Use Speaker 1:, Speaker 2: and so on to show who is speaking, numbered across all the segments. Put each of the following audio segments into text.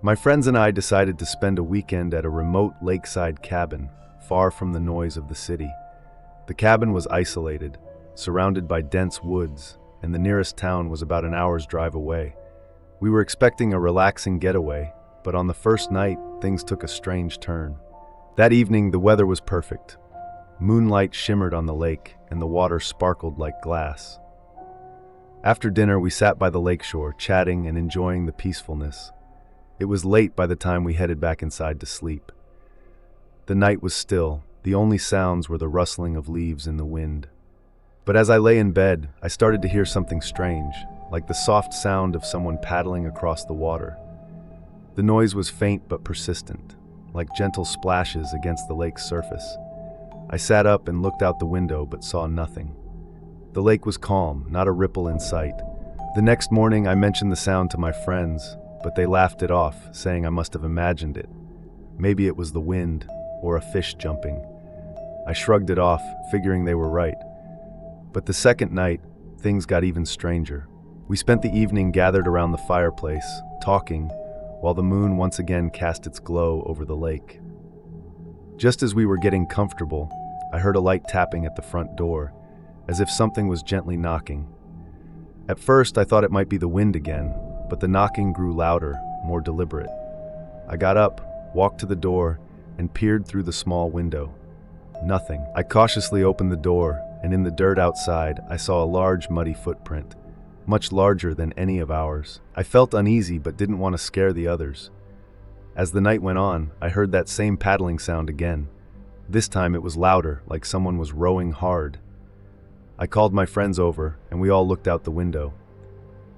Speaker 1: My friends and I decided to spend a weekend at a remote lakeside cabin, far from the noise of the city. The cabin was isolated, surrounded by dense woods, and the nearest town was about an hour's drive away. We were expecting a relaxing getaway, but on the first night, things took a strange turn. That evening, the weather was perfect. Moonlight shimmered on the lake, and the water sparkled like glass. After dinner, we sat by the lakeshore, chatting and enjoying the peacefulness. It was late by the time we headed back inside to sleep. The night was still. The only sounds were the rustling of leaves in the wind. But as I lay in bed, I started to hear something strange, like the soft sound of someone paddling across the water. The noise was faint but persistent, like gentle splashes against the lake's surface. I sat up and looked out the window but saw nothing. The lake was calm, not a ripple in sight. The next morning I mentioned the sound to my friends, but they laughed it off, saying I must have imagined it. Maybe it was the wind, or a fish jumping. I shrugged it off, figuring they were right. But the second night, things got even stranger. We spent the evening gathered around the fireplace, talking, while the moon once again cast its glow over the lake. Just as we were getting comfortable, I heard a light tapping at the front door, as if something was gently knocking. At first, I thought it might be the wind again, but the knocking grew louder, more deliberate. I got up, walked to the door, and peered through the small window. Nothing. I cautiously opened the door, and in the dirt outside, I saw a large, muddy footprint, much larger than any of ours. I felt uneasy but didn't want to scare the others. As the night went on, I heard that same paddling sound again. This time it was louder, like someone was rowing hard. I called my friends over, and we all looked out the window.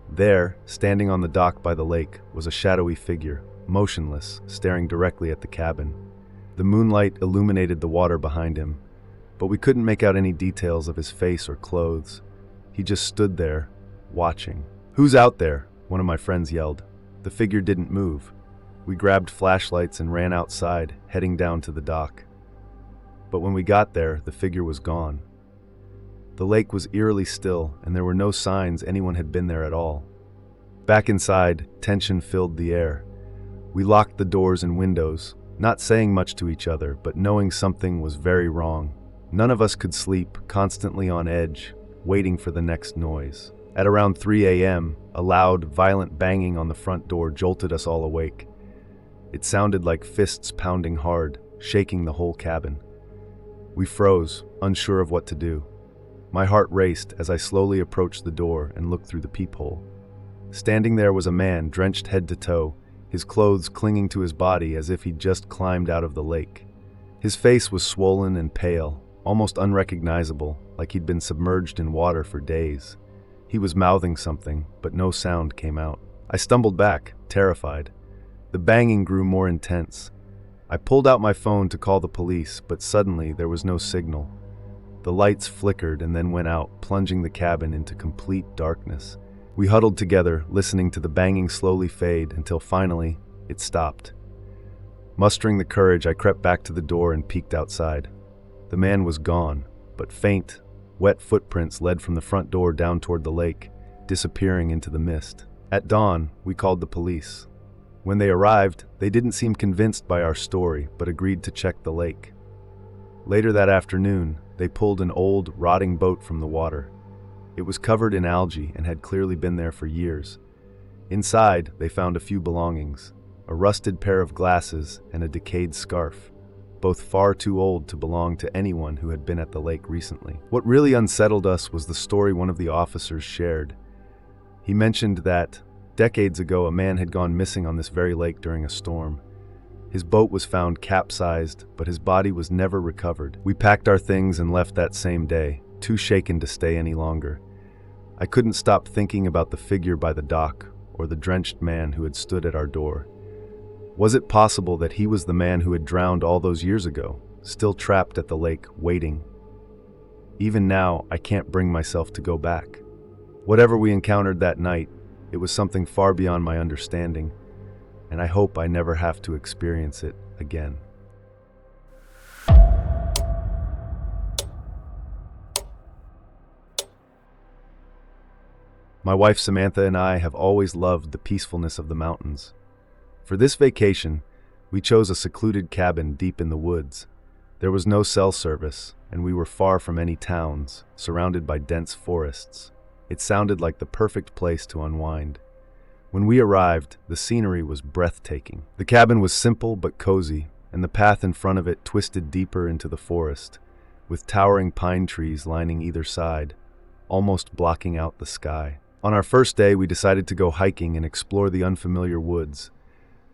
Speaker 1: There, standing on the dock by the lake, was a shadowy figure, motionless, staring directly at the cabin. The moonlight illuminated the water behind him, but we couldn't make out any details of his face or clothes. He just stood there, watching. "Who's out there?" one of my friends yelled. The figure didn't move. We grabbed flashlights and ran outside, heading down to the dock. But when we got there, the figure was gone. The lake was eerily still, and there were no signs anyone had been there at all. Back inside, tension filled the air. We locked the doors and windows, not saying much to each other, but knowing something was very wrong. None of us could sleep, constantly on edge, waiting for the next noise. At around 3 a.m., a loud, violent banging on the front door jolted us all awake. It sounded like fists pounding hard, shaking the whole cabin. We froze, unsure of what to do. My heart raced as I slowly approached the door and looked through the peephole. Standing there was a man, drenched head to toe, his clothes clinging to his body as if he'd just climbed out of the lake. His face was swollen and pale, almost unrecognizable, like he'd been submerged in water for days. He was mouthing something, but no sound came out. I stumbled back, terrified. The banging grew more intense. I pulled out my phone to call the police, but suddenly there was no signal. The lights flickered and then went out, plunging the cabin into complete darkness. We huddled together, listening to the banging slowly fade until finally, it stopped. Mustering the courage, I crept back to the door and peeked outside. The man was gone, but faint, wet footprints led from the front door down toward the lake, disappearing into the mist. At dawn, we called the police. When they arrived, they didn't seem convinced by our story, but agreed to check the lake. Later that afternoon, they pulled an old, rotting boat from the water. It was covered in algae and had clearly been there for years. Inside, they found a few belongings, a rusted pair of glasses and a decayed scarf, both far too old to belong to anyone who had been at the lake recently. What really unsettled us was the story one of the officers shared. He mentioned that, decades ago, a man had gone missing on this very lake during a storm. His boat was found capsized, but his body was never recovered. We packed our things and left that same day, too shaken to stay any longer. I couldn't stop thinking about the figure by the dock, or the drenched man who had stood at our door. Was it possible that he was the man who had drowned all those years ago, still trapped at the lake, waiting? Even now, I can't bring myself to go back. Whatever we encountered that night, it was something far beyond my understanding, and I hope I never have to experience it again. My wife Samantha and I have always loved the peacefulness of the mountains. For this vacation, we chose a secluded cabin deep in the woods. There was no cell service, and we were far from any towns, surrounded by dense forests. It sounded like the perfect place to unwind. When we arrived, the scenery was breathtaking. The cabin was simple but cozy, and the path in front of it twisted deeper into the forest, with towering pine trees lining either side, almost blocking out the sky. On our first day, we decided to go hiking and explore the unfamiliar woods.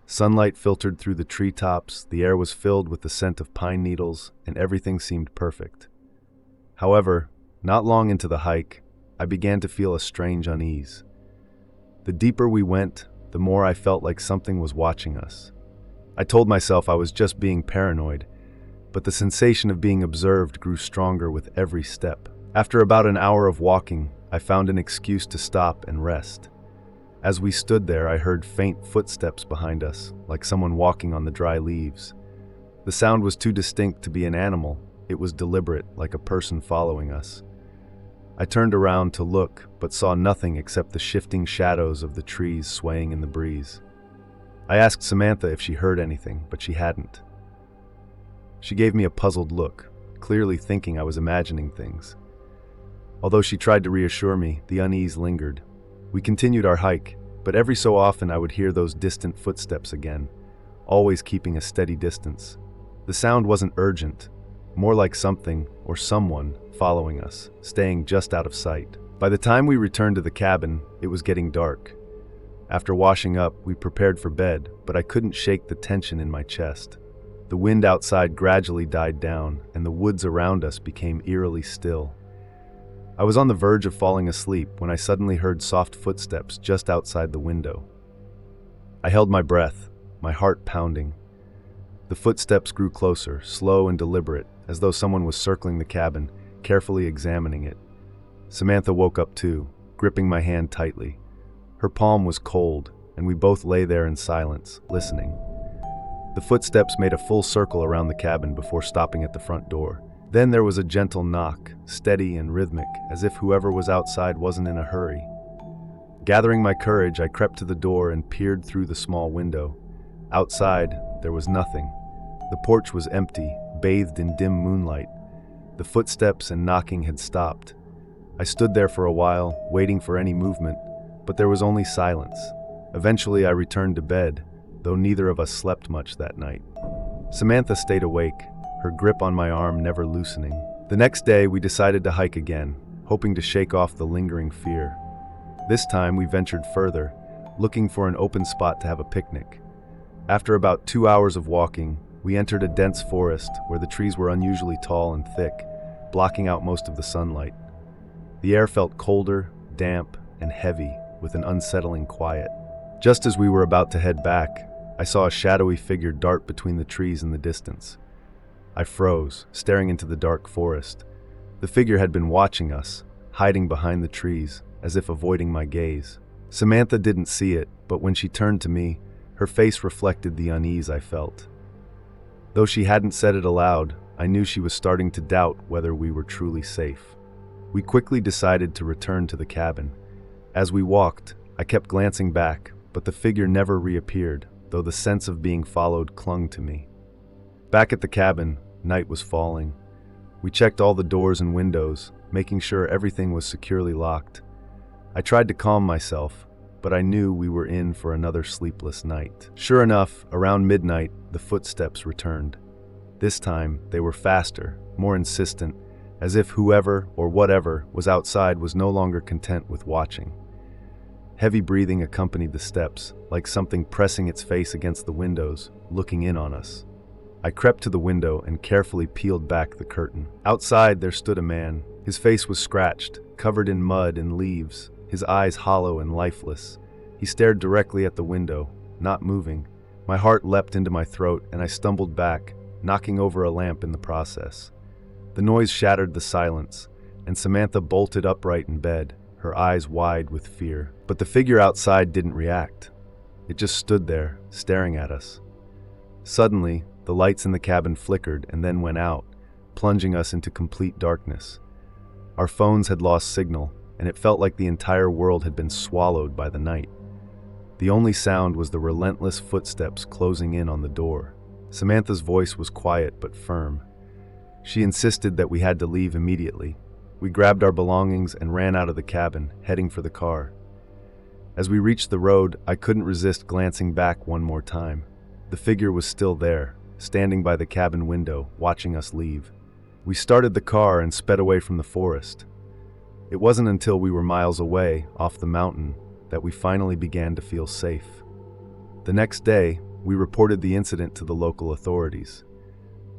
Speaker 1: Sunlight filtered through the treetops, the air was filled with the scent of pine needles, and everything seemed perfect. However, not long into the hike, I began to feel a strange unease. The deeper we went, the more I felt like something was watching us. I told myself I was just being paranoid, but the sensation of being observed grew stronger with every step. After about an hour of walking, I found an excuse to stop and rest. As we stood there, I heard faint footsteps behind us, like someone walking on the dry leaves. The sound was too distinct to be an animal. It was deliberate, like a person following us. I turned around to look, but saw nothing except the shifting shadows of the trees swaying in the breeze. I asked Samantha if she heard anything, but she hadn't. She gave me a puzzled look, clearly thinking I was imagining things. Although she tried to reassure me, the unease lingered. We continued our hike, but every so often I would hear those distant footsteps again, always keeping a steady distance. The sound wasn't urgent, more like something or someone following us, staying just out of sight. By the time we returned to the cabin, it was getting dark. After washing up, we prepared for bed, but I couldn't shake the tension in my chest. The wind outside gradually died down, and the woods around us became eerily still. I was on the verge of falling asleep when I suddenly heard soft footsteps just outside the window. I held my breath, my heart pounding. The footsteps grew closer, slow and deliberate, as though someone was circling the cabin, carefully examining it. Samantha woke up too, gripping my hand tightly. Her palm was cold, and we both lay there in silence, listening. The footsteps made a full circle around the cabin before stopping at the front door. Then there was a gentle knock, steady and rhythmic, as if whoever was outside wasn't in a hurry. Gathering my courage, I crept to the door and peered through the small window. Outside, there was nothing. The porch was empty, bathed in dim moonlight. The footsteps and knocking had stopped. I stood there for a while, waiting for any movement, but there was only silence. Eventually, I returned to bed, though neither of us slept much that night. Samantha stayed awake, her grip on my arm never loosening. The next day, we decided to hike again, hoping to shake off the lingering fear. This time, we ventured further, looking for an open spot to have a picnic. After about 2 hours of walking, we entered a dense forest where the trees were unusually tall and thick, blocking out most of the sunlight. The air felt colder, damp, and heavy, with an unsettling quiet. Just as we were about to head back, I saw a shadowy figure dart between the trees in the distance. I froze, staring into the dark forest. The figure had been watching us, hiding behind the trees, as if avoiding my gaze. Samantha didn't see it, but when she turned to me, her face reflected the unease I felt. Though she hadn't said it aloud, I knew she was starting to doubt whether we were truly safe. We quickly decided to return to the cabin. As we walked, I kept glancing back, but the figure never reappeared, though the sense of being followed clung to me. Back at the cabin, night was falling. We checked all the doors and windows, making sure everything was securely locked. I tried to calm myself, but I knew we were in for another sleepless night. Sure enough, around midnight, the footsteps returned. This time, they were faster, more insistent, as if whoever or whatever was outside was no longer content with watching. Heavy breathing accompanied the steps, like something pressing its face against the windows, looking in on us. I crept to the window and carefully peeled back the curtain. Outside, there stood a man. His face was scratched, covered in mud and leaves, his eyes hollow and lifeless. He stared directly at the window, not moving. My heart leapt into my throat, and I stumbled back, knocking over a lamp in the process. The noise shattered the silence, and Samantha bolted upright in bed, her eyes wide with fear. But the figure outside didn't react. It just stood there, staring at us. Suddenly, the lights in the cabin flickered and then went out, plunging us into complete darkness. Our phones had lost signal, and it felt like the entire world had been swallowed by the night. The only sound was the relentless footsteps closing in on the door. Samantha's voice was quiet but firm. She insisted that we had to leave immediately. We grabbed our belongings and ran out of the cabin, heading for the car. As we reached the road, I couldn't resist glancing back one more time. The figure was still there, standing by the cabin window, watching us leave. We started the car and sped away from the forest. It wasn't until we were miles away, off the mountain, that we finally began to feel safe. The next day, we reported the incident to the local authorities.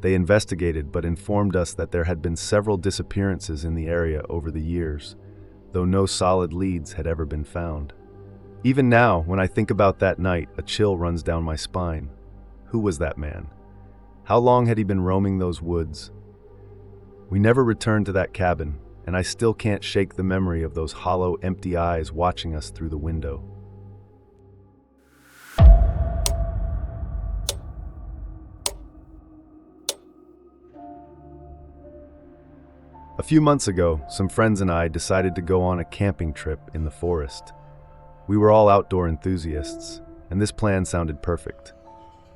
Speaker 1: They investigated but informed us that there had been several disappearances in the area over the years, though no solid leads had ever been found. Even now, when I think about that night, a chill runs down my spine. Who was that man? How long had he been roaming those woods? We never returned to that cabin, and I still can't shake the memory of those hollow, empty eyes watching us through the window. A few months ago, some friends and I decided to go on a camping trip in the forest. We were all outdoor enthusiasts, and this plan sounded perfect.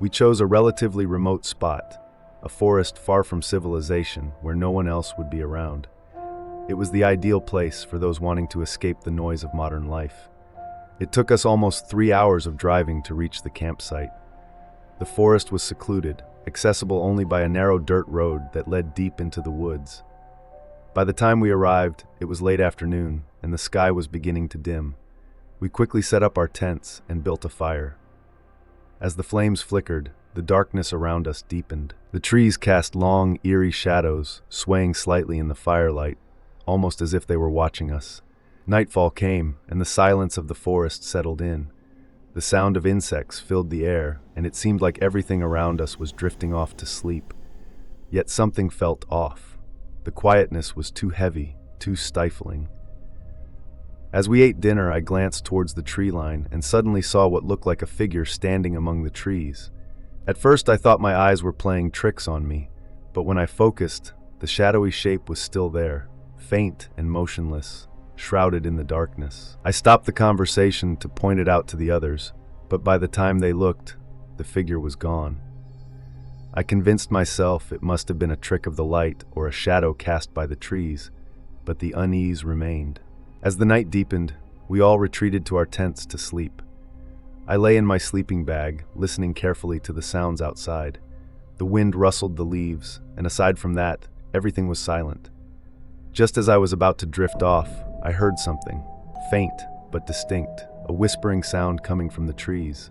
Speaker 1: We chose a relatively remote spot, a forest far from civilization where no one else would be around. It was the ideal place for those wanting to escape the noise of modern life. It took us almost 3 hours of driving to reach the campsite. The forest was secluded, accessible only by a narrow dirt road that led deep into the woods. By the time we arrived, it was late afternoon, and the sky was beginning to dim. We quickly set up our tents and built a fire. As the flames flickered, the darkness around us deepened. The trees cast long, eerie shadows, swaying slightly in the firelight, almost as if they were watching us. Nightfall came, and the silence of the forest settled in. The sound of insects filled the air, and it seemed like everything around us was drifting off to sleep. Yet something felt off. The quietness was too heavy, too stifling. As we ate dinner, I glanced towards the tree line and suddenly saw what looked like a figure standing among the trees. At first, I thought my eyes were playing tricks on me, but when I focused, the shadowy shape was still there, faint and motionless, shrouded in the darkness. I stopped the conversation to point it out to the others, but by the time they looked, the figure was gone. I convinced myself it must have been a trick of the light or a shadow cast by the trees, but the unease remained. As the night deepened, we all retreated to our tents to sleep. I lay in my sleeping bag, listening carefully to the sounds outside. The wind rustled the leaves, and aside from that, everything was silent. Just as I was about to drift off, I heard something, faint but distinct, a whispering sound coming from the trees.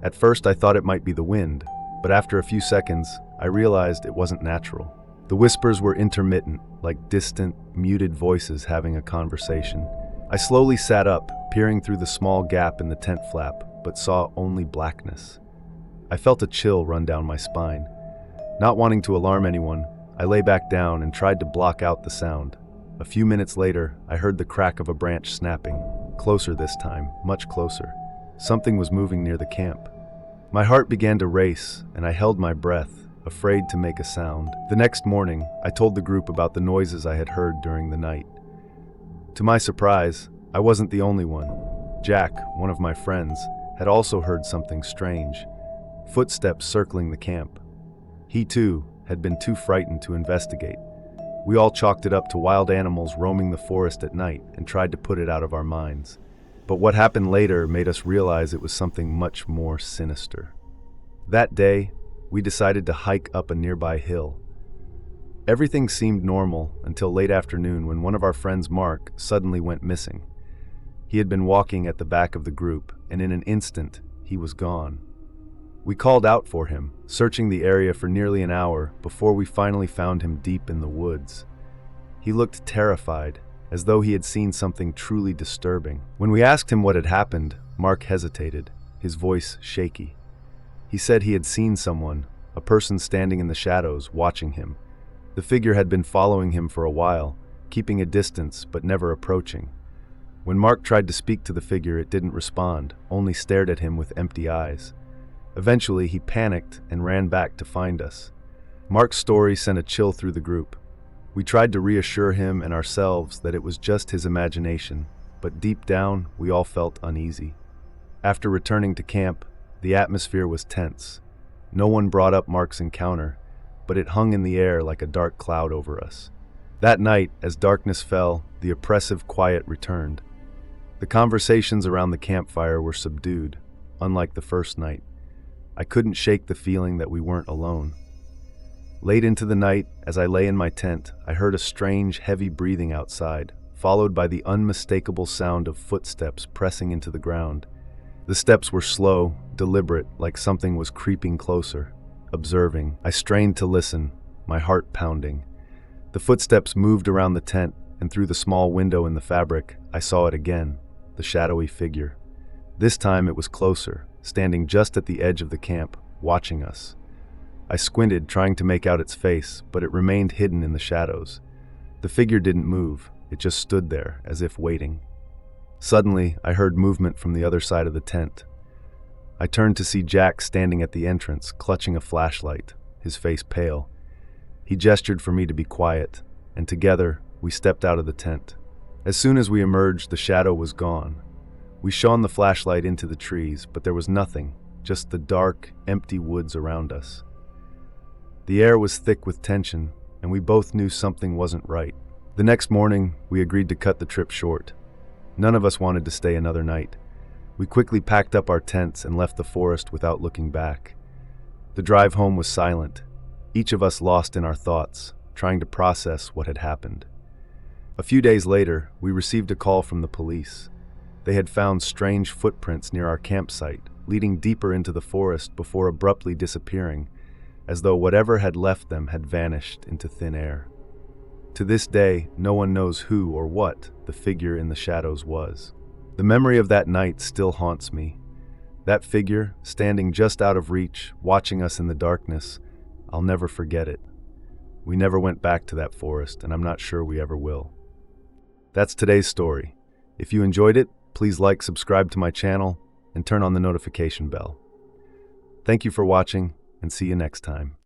Speaker 1: At first I thought it might be the wind, but after a few seconds, I realized it wasn't natural. The whispers were intermittent, like distant, muted voices having a conversation. I slowly sat up, peering through the small gap in the tent flap, but saw only blackness. I felt a chill run down my spine. Not wanting to alarm anyone, I lay back down and tried to block out the sound. A few minutes later, I heard the crack of a branch snapping. Closer this time, much closer. Something was moving near the camp. My heart began to race, and I held my breath, afraid to make a sound. The next morning, I told the group about the noises I had heard during the night. To my surprise, I wasn't the only one. Jack, one of my friends, had also heard something strange, footsteps circling the camp. He too had been too frightened to investigate. We all chalked it up to wild animals roaming the forest at night and tried to put it out of our minds. But what happened later made us realize it was something much more sinister. That day, we decided to hike up a nearby hill. Everything seemed normal until late afternoon when one of our friends, Mark, suddenly went missing. He had been walking at the back of the group, and in an instant, he was gone. We called out for him, searching the area for nearly an hour before we finally found him deep in the woods. He looked terrified, as though he had seen something truly disturbing. When we asked him what had happened, Mark hesitated, his voice shaky. He said he had seen someone, a person standing in the shadows, watching him. The figure had been following him for a while, keeping a distance but never approaching. When Mark tried to speak to the figure, it didn't respond, only stared at him with empty eyes. Eventually, he panicked and ran back to find us. Mark's story sent a chill through the group. We tried to reassure him and ourselves that it was just his imagination, but deep down, we all felt uneasy. After returning to camp, the atmosphere was tense. No one brought up Mark's encounter, but it hung in the air like a dark cloud over us. That night, as darkness fell, the oppressive quiet returned. The conversations around the campfire were subdued, unlike the first night. I couldn't shake the feeling that we weren't alone. Late into the night, as I lay in my tent, I heard a strange, heavy breathing outside, followed by the unmistakable sound of footsteps pressing into the ground. The steps were slow, deliberate, like something was creeping closer. Observing, I strained to listen, my heart pounding. The footsteps moved around the tent, and through the small window in the fabric, I saw it again, the shadowy figure. This time it was closer, standing just at the edge of the camp, watching us. I squinted, trying to make out its face, but it remained hidden in the shadows. The figure didn't move, it just stood there, as if waiting. Suddenly, I heard movement from the other side of the tent. I turned to see Jack standing at the entrance, clutching a flashlight, his face pale. He gestured for me to be quiet, and together, we stepped out of the tent. As soon as we emerged, the shadow was gone. We shone the flashlight into the trees, but there was nothing, just the dark, empty woods around us. The air was thick with tension, and we both knew something wasn't right. The next morning, we agreed to cut the trip short. None of us wanted to stay another night. We quickly packed up our tents and left the forest without looking back. The drive home was silent, each of us lost in our thoughts, trying to process what had happened. A few days later, we received a call from the police. They had found strange footprints near our campsite, leading deeper into the forest before abruptly disappearing, as though whatever had left them had vanished into thin air. To this day, no one knows who or what the figure in the shadows was. The memory of that night still haunts me. That figure, standing just out of reach, watching us in the darkness, I'll never forget it. We never went back to that forest, and I'm not sure we ever will. That's today's story. If you enjoyed it, please like, subscribe to my channel, and turn on the notification bell. Thank you for watching, and see you next time.